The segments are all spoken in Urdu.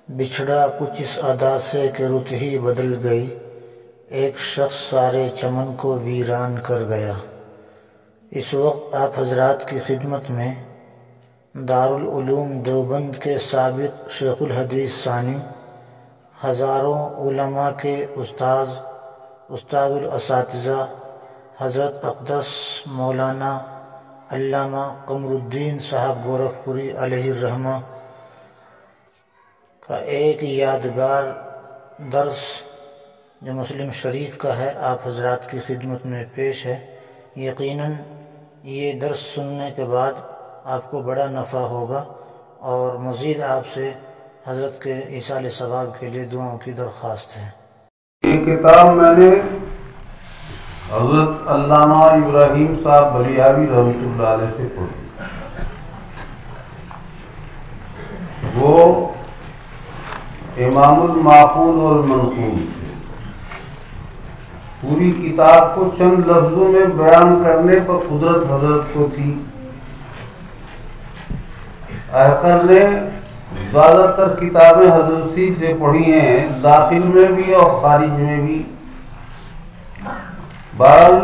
بچھڑا کچھ اس ادا سے کہ رت ہی بدل گئی، ایک شخص سارے چمن کو ویران کر گیا۔ اس وقت آپ حضرات کی خدمت میں دارالعلوم دیوبند کے سابق شیخ الحدیث ثانی، ہزاروں علماء کے استاد الاساتذہ حضرت اقدس مولانا علامہ قمر الدین صاحب گورکھپوری علیہ الرحمہ کا ایک یادگار درس جو مسلم شریف کا ہے آپ حضرات کی خدمت میں پیش ہے۔ یقیناً یہ درس سننے کے بعد آپ کو بڑا نفع ہوگا اور مزید آپ سے حضرت کے ایصال ثواب کے لیے دعاؤں کی درخواست ہے۔ یہ کتاب میں نے حضرت علامہ ابراہیم صاحب بلیاوی رحمۃ اللہ علیہ سے پڑھی۔ وہ امام المعقول والمنقول تھے۔ پوری کتاب کو چند لفظوں میں بیان کرنے پر قدرت حضرت کو تھی۔ احقر نے زیادہ تر کتابیں حضرت سے پڑھی ہیں، داخل میں بھی اور خارج میں بھی۔ بہرحال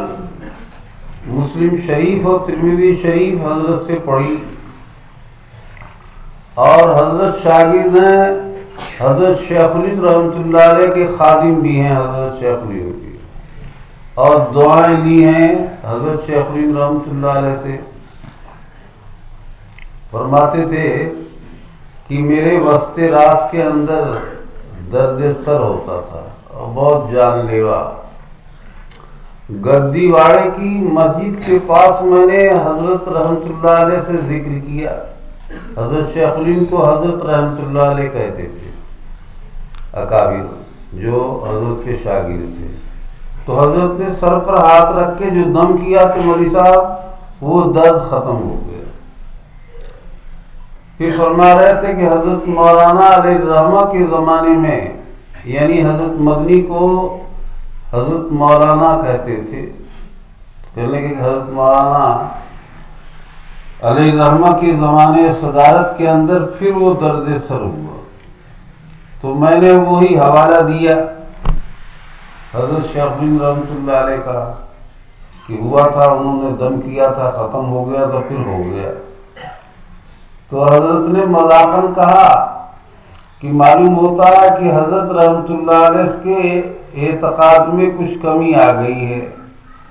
مسلم شریف اور ترمذی شریف حضرت سے پڑھی، اور حضرت شاگرد ہیں حضرت شیخ الہند رحمۃ اللہ علیہ کے خادم بھی ہیں حضرت شیخ الہند کی، اور دعائیں لی ہیں حضرت شیخ الہند رحمۃ اللہ علیہ سے۔ فرماتے تھے کہ میرے وسط راز کے اندر درد سر ہوتا تھا اور بہت جان لیوا۔ گردی واڑے کی مسجد کے پاس میں نے حضرت رحمۃ اللہ علیہ سے ذکر کیا۔ حضرت شیخ الہند کو حضرت رحمۃ اللہ علیہ کہتے تھے، اکابر جو حضرت کے شاگرد تھے۔ تو حضرت نے سر پر ہاتھ رکھ کے جو دم کیا تو مولوی صاحب وہ درد ختم ہو گیا۔ پھر فرما رہے تھے کہ حضرت مولانا علیہ الرحمہ کے زمانے میں، یعنی حضرت مدنی کو حضرت مولانا کہتے تھے، کہنے کہ حضرت مولانا علیہ الرحمہ کے زمانے صدارت کے اندر پھر وہ درد سر ہوا۔ تو میں نے وہی حوالہ دیا حضرت شیخ الہند رحمۃ اللہ علیہ کا کہ ہوا تھا، انہوں نے دم کیا تھا، ختم ہو گیا تو پھر ہو گیا۔ تو حضرت نے مذاقاً کہا کہ معلوم ہوتا ہے کہ حضرت رحمۃ اللہ علیہ کے اعتقاد میں کچھ کمی آ گئی ہے،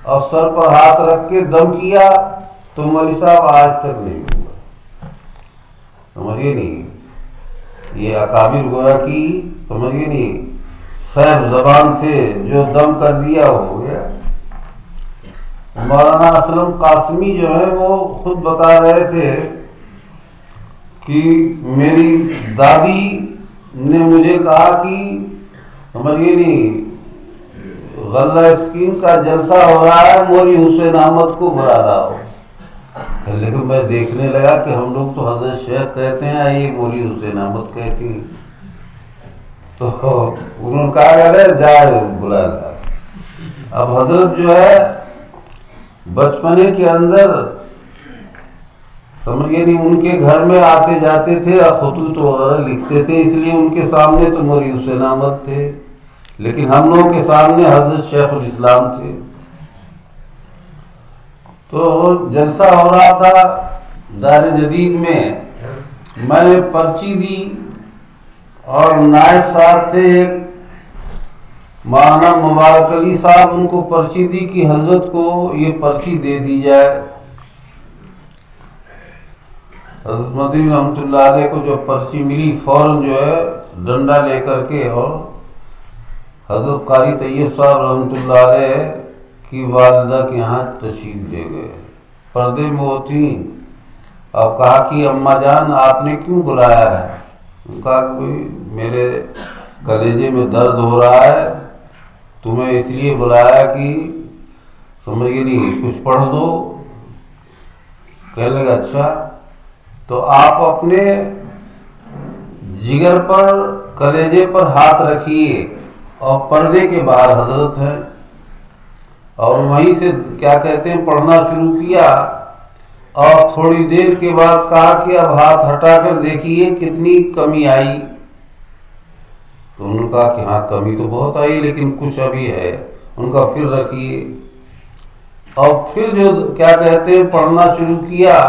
اور سر پر ہاتھ رکھ کے دم کیا تو مولوی صاحب آج تک نہیں ہوا۔ سمجھے نہیں؟ یہ اکابر گویا کی سمجھے نہیں صاحب زبان تھے، جو دم کر دیا ہو گیا۔ مولانا اسلم قاسمی جو ہے وہ خود بتا رہے تھے کہ میری دادی نے مجھے کہا کہ سمجھے نہیں غلہ اسکیم کا جلسہ ہو رہا ہے، مولوی حسین احمد کو بلا رہا ہو۔ لیکن میں دیکھنے لگا کہ ہم لوگ تو حضرت شیخ کہتے ہیں، یہ مولوی حسین احمد کہتی ہیں۔ تو انہوں نے کہا کہ جائے بلا رہا۔ اب حضرت جو ہے بچپنے کے اندر سمجھے نہیں ان کے گھر میں آتے جاتے تھے اور خطوط وغیرہ لکھتے تھے، اس لیے ان کے سامنے تو مولوی حسین احمد تھے، لیکن ہم لوگوں کے سامنے حضرت شیخ الاسلام تھے۔ تو جلسہ ہو رہا تھا دار جدید میں نے پرچی دی، اور نائب صاحب تھے ایک مولانا مبارک علی صاحب، ان کو پرچی دی کہ حضرت کو یہ پرچی دے دی جائے۔ حضرت مدنی رحمۃ اللہ علیہ کو جو پرچی ملی فوراً جو ہے ڈنڈا لے کر کے اور حضرت قاری طیب صاحب رحمۃ اللہ علیہ کی والدہ کے یہاں تشریف لے گئے۔ پردے میں وہ تھیں، اور کہا کہ اماں جان آپ نے کیوں بلایا ہے؟ کہا کہ میرے کلیجے میں درد ہو رہا ہے، تمہیں اس لیے بلایا کہ سمجھے نہیں کچھ پڑھ دو۔ کہنے لگا اچھا، تو آپ اپنے جگر پر کلیجے پر ہاتھ رکھیے، اور پردے کے باہر حضرت ہیں، اور وہیں سے کیا کہتے ہیں پڑھنا شروع کیا، اور تھوڑی دیر کے بعد کہا کہ اب ہاتھ ہٹا کر دیکھیے کتنی کمی آئی۔ تو انہوں نے کہا کہ ہاں کمی تو بہت آئی لیکن کچھ ابھی ہے. ان کا پھر رکھیے. اور پھر جو کیا کہتے ہیں پڑھنا شروع کیا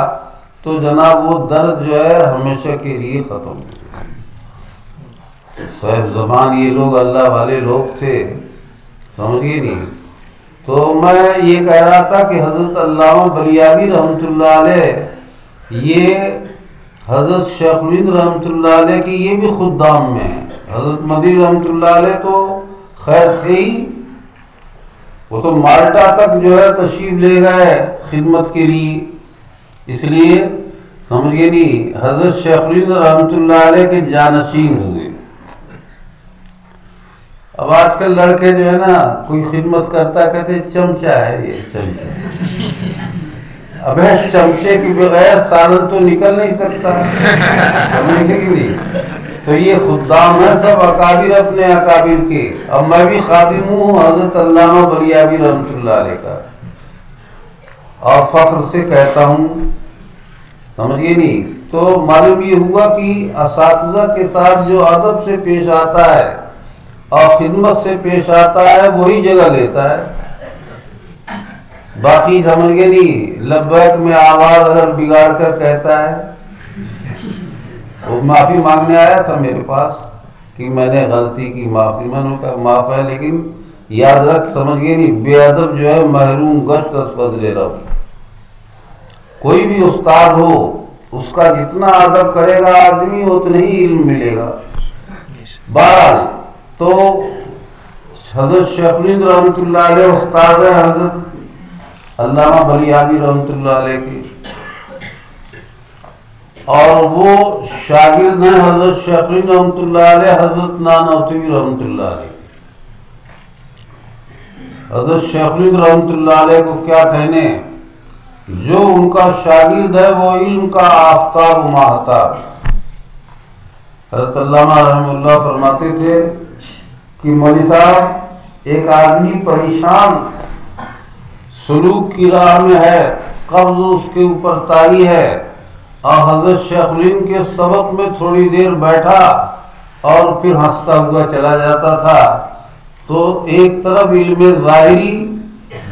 تو جناب وہ درد جو ہے ہمیشہ کے لیے ختم. صاحب زبان یہ لوگ اللہ والے لوگ تھے، سمجھیے نہیں. تو میں یہ کہہ رہا تھا کہ حضرت علامہ بلیابی رحمۃ اللہ علیہ، یہ حضرت شیخ الہند رحمۃ اللہ علیہ کی یہ بھی خدام میں ہے. حضرت مدنی رحمۃ اللہ علیہ تو خیر تھے ہی، وہ تو مالٹا تک جو ہے تشریف لے گئے خدمت کے لیے. اس لیے سمجھیے نہیں حضرت شیخ الہند رحمۃ اللہ علیہ کے جانشین ہوئے. اب آج کل لڑکے جو ہے نا کوئی خدمت کرتا کہتے چمچہ ہے یہ چمچہ. اب چمچے کے بغیر سالن تو نکل نہیں سکتا، سمجھے کہ نہیں. تو یہ خدام ہے سب اکابر اپنے اکابر کے. اب میں بھی خادم ہوں حضرت علامہ بلیابی رحمۃ اللہ علیہ کا، اور فخر سے کہتا ہوں، سمجھیے نہیں. تو معلوم یہ ہوا کہ اساتذہ کے ساتھ جو ادب سے پیش آتا ہے اور خدمت سے پیش آتا ہے وہی جگہ لیتا ہے. باقی سمجھ گئے نہیں لبیک میں آواز اگر بگاڑ کر کہتا ہے. وہ معافی مانگنے آیا تھا میرے پاس کہ میں نے غلطی کی، معافی میں نے کہا معاف ہے، لیکن یاد رکھ سمجھ گئے نہیں بے ادب جو ہے محروم گشت اسود لے رہا ہوں. کوئی بھی استاد ہو اس کا جتنا ادب کرے گا آدمی اتنا ہی علم ملے گا. بہرحال تو حضرت شیخ الہند رحمۃ اللہ علیہ استاد ہیں حضرت علامہ بلیابی رحمۃ اللہ علیہ کے، اور وہ شاگرد ہیں حضرت شیخ الہند رحمۃ اللہ علیہ حضرت نانوتوی رحمۃ اللہ علیہ. حضرت شیخ الہند رحمۃ اللہ علیہ کو کیا کہنے، جو ان کا شاگرد ہے وہ علم کا آفتاب و ماہتاب. حضرت علامہ رحمہ اللہ فرماتے تھے کہ مولوی صاحب ایک آدمی پریشان سلوک کی راہ میں ہے، قبض اس کے اوپر طاری ہے، اور حضرت شیخ الہند کے سبق میں تھوڑی دیر بیٹھا اور پھر ہنستا ہوا چلا جاتا تھا. تو ایک طرف علم ظاہری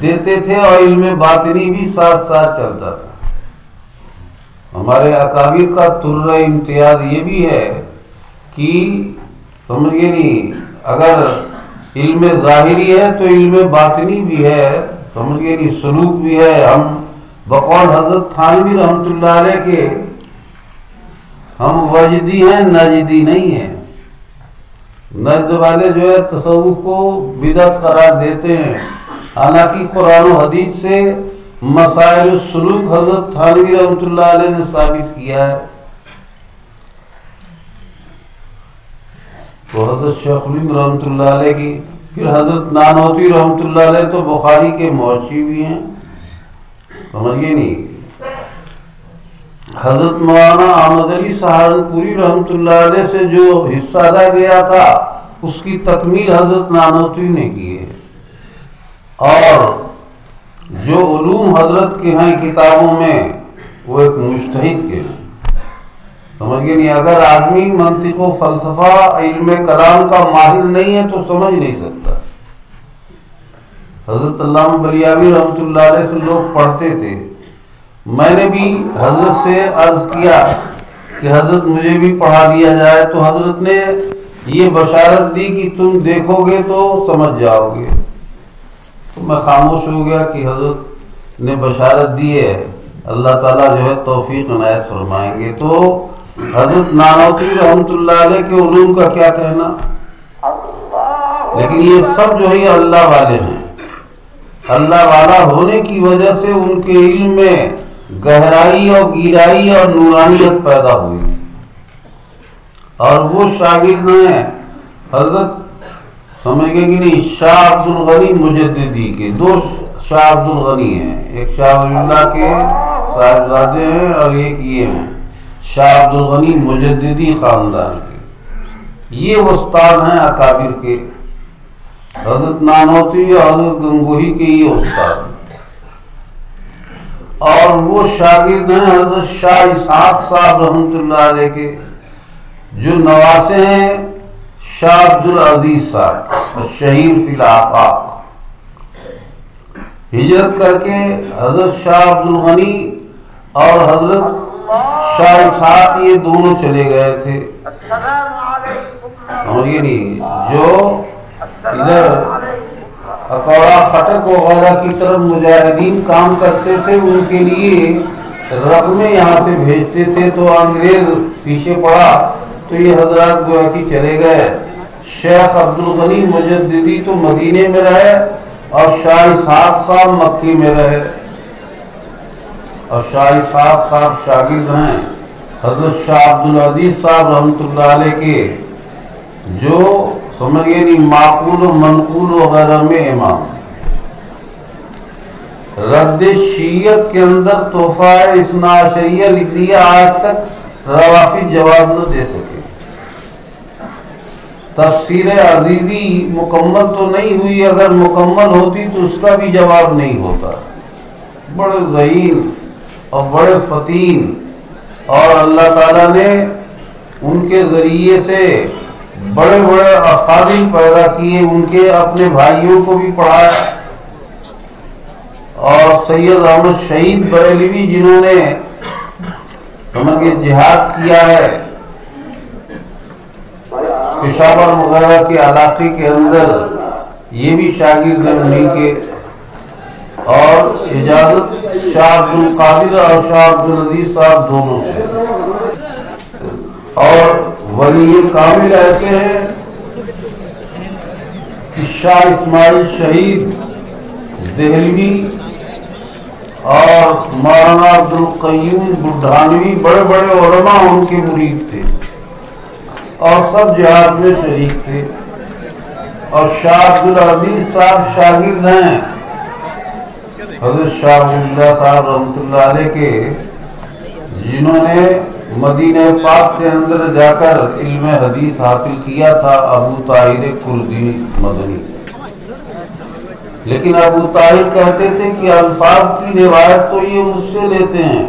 دیتے تھے اور علم باطنی بھی ساتھ ساتھ چلتا تھا. ہمارے اکابر کا ترہ امتیاز یہ بھی ہے کہ سمجھ گئے نہیں اگر علم ظاہری ہے تو علم باطنی بھی ہے، سمجھ گئے نہیں سلوک بھی ہے. ہم بقول حضرت تھانوی رحمۃ اللہ علیہ کے ہم وجدی ہیں نجدی نہیں ہیں. نجد والے جو ہے تصوف کو بدعت قرار دیتے ہیں، حالانکہ قرآن و حدیث سے مسائل السلوک حضرت تھانوی رحمۃ اللہ علیہ نے ثابت کیا ہے. تو حضرت شیخ الہند رحمۃ اللہ علیہ کی، پھر حضرت نانوتوی رحمۃ اللہ علیہ تو بخاری کے موشی بھی ہیں، سمجھ گئے نہیں. حضرت مولانا احمد علی سہارنپوری رحمۃ اللہ علیہ سے جو حصہ رہ گیا تھا اس کی تکمیل حضرت نانوتوی نے کی ہے. اور جو علوم حضرت کے ہیں کتابوں میں وہ ایک مجتہد کے ہیں، سمجھ گئے نہیں. اگر آدمی منطق و فلسفہ علم کلام کا ماہر نہیں ہے تو سمجھ نہیں سکتا. حضرت علامہ بلیابی رحمۃ اللہ علیہ سے لوگ پڑھتے تھے. میں نے بھی حضرت سے عرض کیا کہ حضرت مجھے بھی پڑھا دیا جائے، تو حضرت نے یہ بشارت دی کہ تم دیکھو گے تو سمجھ جاؤ گے. تو میں خاموش ہو گیا کہ حضرت نے بشارت دی ہے، اللہ تعالیٰ جو ہے توفیق عنایت فرمائیں گے. تو حضرت نانوتوی رحمۃ اللہ علیہ کے علوم کا کیا کہنا، لیکن یہ سب جو ہے اللہ والے ہیں. اللہ والا ہونے کی وجہ سے ان کے علم میں گہرائی اور گہرائی اور نورانیت پیدا ہوئی. اور وہ شاگرد ہیں حضرت سمجھ گئے کہ نہیں شاہ عبد الغنی مجددی کے. دو شاہ عبد الغنی ہیں، ایک شاہ ولی اللہ کے صاحبزادے ہیں اور ایک یہ ہیں شاہ عبد الغنی مجددی خاندان کے. یہ استاد ہیں اکابر کے، حضرت نانوتوی اور حضرت گنگوہی کے یہ استاد ہیں. اور وہ شاگرد ہیں حضرت شاہ اسحاق صاحب رحمۃ اللہ علیہ کے، جو نواسے ہیں شاہ عبد العزیز صاحب الشہیر فی الآفاق، ہجرت کر کے حضرت شاہ عبد الغنی اور حضرت شاہ اسحاق یہ دونوں چلے گئے تھے. اور یہ نہیں جو ادھر اکوڑا خٹک وغیرہ کی طرف مجاہدین کام کرتے تھے ان کے لیے رقمیں یہاں سے بھیجتے تھے، تو انگریز پیچھے پڑا تو یہ حضرات گویا کہ چلے گئے. شیخ عبد الغنی مجددی تو مدینے میں رہے اور شاہ اسحاق صاحب مکی میں رہے، اور شاہ اسحاق صاحب شاگرد ہیں حضرت شاہ عبد العزیز صاحب رحمۃ اللہ علیہ کے، جو سمجھئے نہیں معقول و منقول وغیرہ میں امام. رد شیعت کے اندر تحفہ اثنا عشریہ لکھ دیا، آج تک روافض جواب نہ دے سکے. تفسیر عزیزی مکمل تو نہیں ہوئی، اگر مکمل ہوتی تو اس کا بھی جواب نہیں ہوتا. بڑے ذہین اور بڑے فتین، اور اللہ تعالیٰ نے ان کے ذریعے سے بڑے بڑے افاضل پیدا کیے، ان کے اپنے بھائیوں کو بھی پڑھایا. اور سید احمد شہید بریلوی جنہوں نے سمجھے جہاد کیا ہے پشاور وغیرہ کے علاقے کے اندر، یہ بھی شاگرد ہیں انہیں کے. اور اجازت شاہ عبد القادر اور شاہ عبد العزیز صاحب دونوں سے. اور ولی کامل ایسے ہیں کہ شاہ اسماعیل شہید دہلوی اور مولانا عبد القیوم بڈھانوی بڑے بڑے علماء ان کے مرید تھے اور سب جہاد میں شریک تھے. اور شاہ عبد العزیز صاحب شاگرد ہیں حضرت شاہ اللہ صاحب رحمۃ اللہ علیہ کے، جنہوں نے مدینہ پاک کے اندر جا کر علم حدیث حاصل کیا تھا ابو طاہر کردی مدنی. لیکن ابو طاہر کہتے تھے کہ الفاظ کی روایت تو یہ مجھ سے لیتے ہیں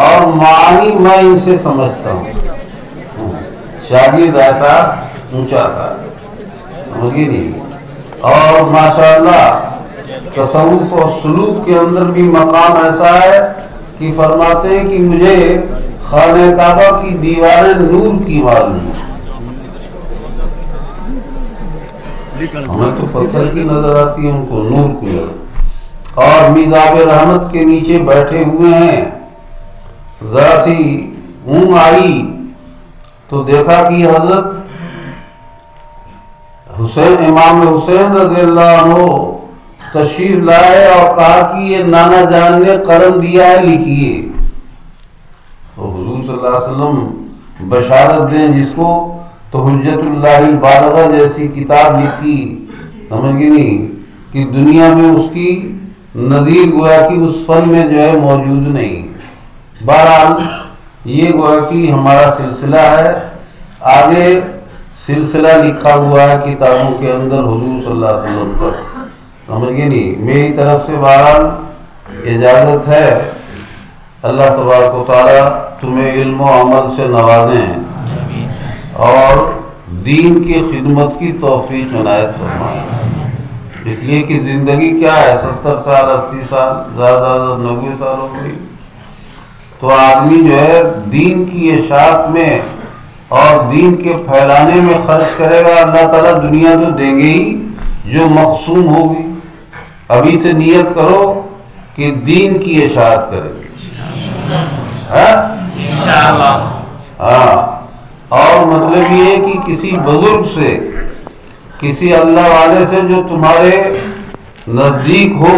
اور معانی میں ان سے سمجھتا ہوں. شاگرد ایسا اونچا تھا سمجھیے نہیں. اور ماشاءاللہ تصوف اور سلوک کے اندر بھی مقام ایسا ہے کہ فرماتے ہیں کہ مجھے خانہ کعبہ کی دیواریں نور کی معلوم ہیں، ہمیں تو پتھر کی نظر آتی ہے، ان کو نور کی نظر. اور میزاب رحمت کے نیچے بیٹھے ہوئے ہیں، ذرا سی اونگ آئی تو دیکھا کہ حضرت حسین امام حسین رضی اللہ عنہ تشریف لائے اور کہا کہ یہ نانا جان نے قلم دیا ہے، لکھیے. تو حضور صلی اللہ علیہ وسلم بشارت دیں جس کو، تو حجت اللہ البالغہ جیسی کتاب لکھی، سمجھ گئے نہیں کہ دنیا میں اس کی نظیر گویا کہ اس فن میں جو ہے موجود نہیں. بہرحال یہ گویا کہ ہمارا سلسلہ ہے، آگے سلسلہ لکھا ہوا ہے کتابوں کے اندر حضور صلی اللہ علیہ وسلم پر، سمجھ گئے نہیں. میری طرف سے بہرحال اجازت ہے. اللہ تبارک و تعالیٰ تمہیں علم و عمل سے نوازیں اور دین کی خدمت کی توفیق عنایت فرمائیں. اس لیے کہ زندگی کیا ہے، 70 سال 80 سال زیادہ 90 سال ہو گئی، تو آدمی جو ہے دین کی اشاعت میں اور دین کے پھیلانے میں خرچ کرے گا. اللہ تعالیٰ دنیا تو دیں گے ہی جو مقسوم ہوگی. ابھی سے نیت کرو کہ دین کی اشاعت کرے گی انشاءاللہ. ہاں، اور مطلب یہ ہے کہ کسی بزرگ سے، کسی اللہ والے سے جو تمہارے نزدیک ہو،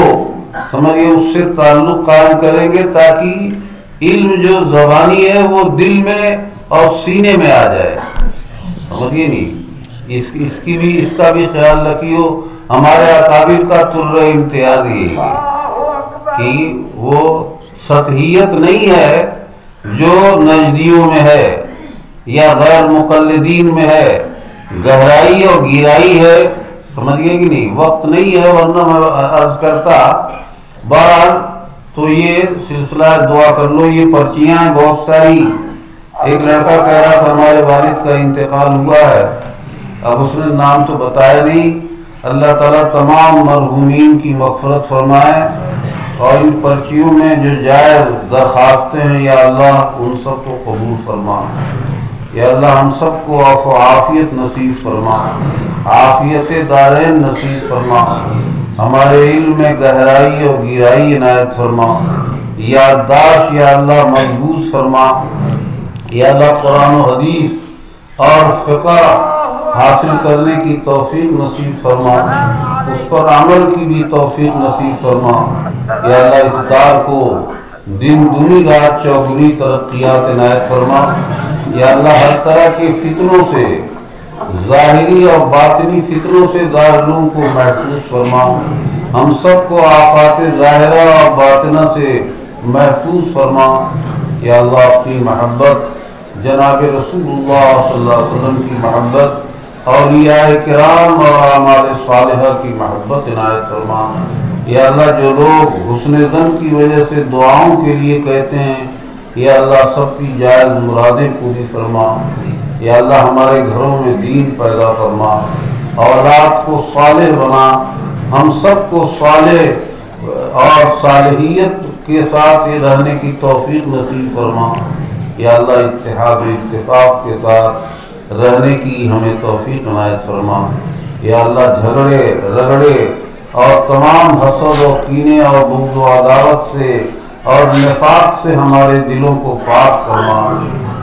سمجھے اس سے تعلق قائم کریں گے تاکہ علم جو زبانی ہے وہ دل میں اور سینے میں آ جائے. سمجھیے نہیں، اس کا بھی خیال رکھیو. ہمارے اکابر کا طر امتیاز یہ ہے کہ وہ سطحیت نہیں ہے جو نجدیوں میں ہے یا غیر مقلدین میں ہے، گہرائی اور گہرائی ہے. سمجھیے کہ نہیں، وقت نہیں ہے ورنہ میں عرض کرتا. بہرحال تو یہ سلسلہ دعا کر لو، یہ پرچیاں ہیں بہت ساری، ایک لڑکا کہہ رہا تھا ہمارے والد کا انتقال ہوا ہے، اب اس نے نام تو بتایا نہیں۔ اللہ تعالیٰ تمام مرحومین کی مغفرت فرمائے، اور ان پرچیوں میں جو جائز درخواستیں ہیں یا اللہ ان سب کو قبول فرما۔ یا اللہ ہم سب کو عفو و عافیت نصیب فرما، عافیت دارین نصیب فرما، ہمارے علم میں گہرائی اور گہرائی عنایت فرما، یادداشت یا اللہ مضبوط فرما، یا اللہ قرآن و حدیث اور فقہ حاصل کرنے کی توفیق نصیب فرما، اس پر عمل کی بھی توفیق نصیب فرما۔ یا اللہ اس دار کو دن دنی رات چوگنی ترقیات عنایت فرما۔ یا اللہ ہر طرح کے فتنوں سے، ظاہری اور باطنی فتنوں سے دارالعلوم کو محفوظ فرما، ہم سب کو آفات ظاہرہ اور باطنہ سے محفوظ فرما۔ یا اللہ اپنی محبت، جناب رسول اللہ صلی اللہ علیہ وسلم کی محبت، اولیاء کرام اور اعمال صالحہ کی محبت عنایت فرما۔ یا اللہ جو لوگ حسن ظن کی وجہ سے دعاؤں کے لیے کہتے ہیں، یا اللہ سب کی جائز مرادیں پوری فرما۔ یا اللہ ہمارے گھروں میں دین پیدا فرما، اولاد کو صالح بنا، ہم سب کو صالح اور صالحیت کے ساتھ یہ رہنے کی توفیق نصیب فرما۔ یا اللہ اتحاد و اتفاق کے ساتھ رہنے کی ہمیں توفیق عنایت فرما۔ یا اللہ جھگڑے رگڑے اور تمام حسد و کینے اور بغض و عداوت سے اور نفاق سے ہمارے دلوں کو پاک فرما۔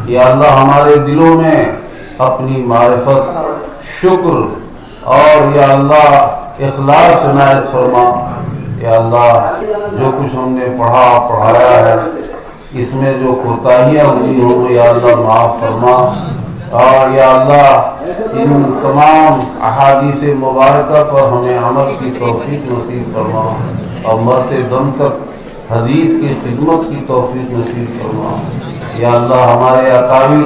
یا اللہ ہمارے دلوں میں اپنی معرفت، شکر اور یا اللہ اخلاص عنایت فرما۔ یا اللہ جو کچھ ہم نے پڑھایا ہے اس میں جو کوتاہیاں ہوئی ہوں یا اللہ معاف فرما، اور یا اللہ ان تمام احادیث مبارکہ پر ہمیں عمل کی توفیق نصیب فرما، اور مرتے دم تک حدیث کی خدمت کی توفیق نصیب فرما۔ یا اللہ ہمارے اکابر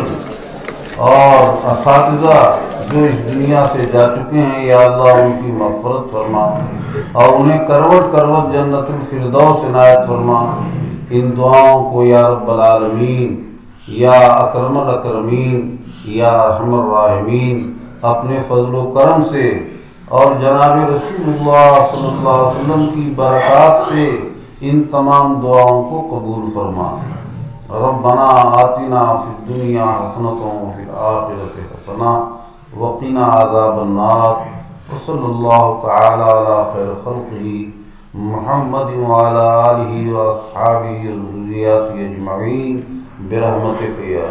اور اساتذہ جو اس دنیا سے جا چکے ہیں یا اللہ ان کی مغفرت فرما، اور انہیں کروٹ کروٹ جنت الفردوس عنایت فرما۔ ان دعاؤں کو یا رب العالمین، یا اکرم الاکرمین، یا ارحم الراحمین اپنے فضل و کرم سے اور جناب رسول اللہ صلی اللہ علیہ وسلم کی برکات سے ان تمام دعاؤں کو قبول فرما۔ ربنا آتنا فی الدنیا حسنۃ وفی الآخرۃ حسنہ وقنا عذاب النار، وصلی اللہ تعالی علی خیر خلقہ محمد وعلی آلہ واصحابہ وذریاتہ اجمعین برحمتک یا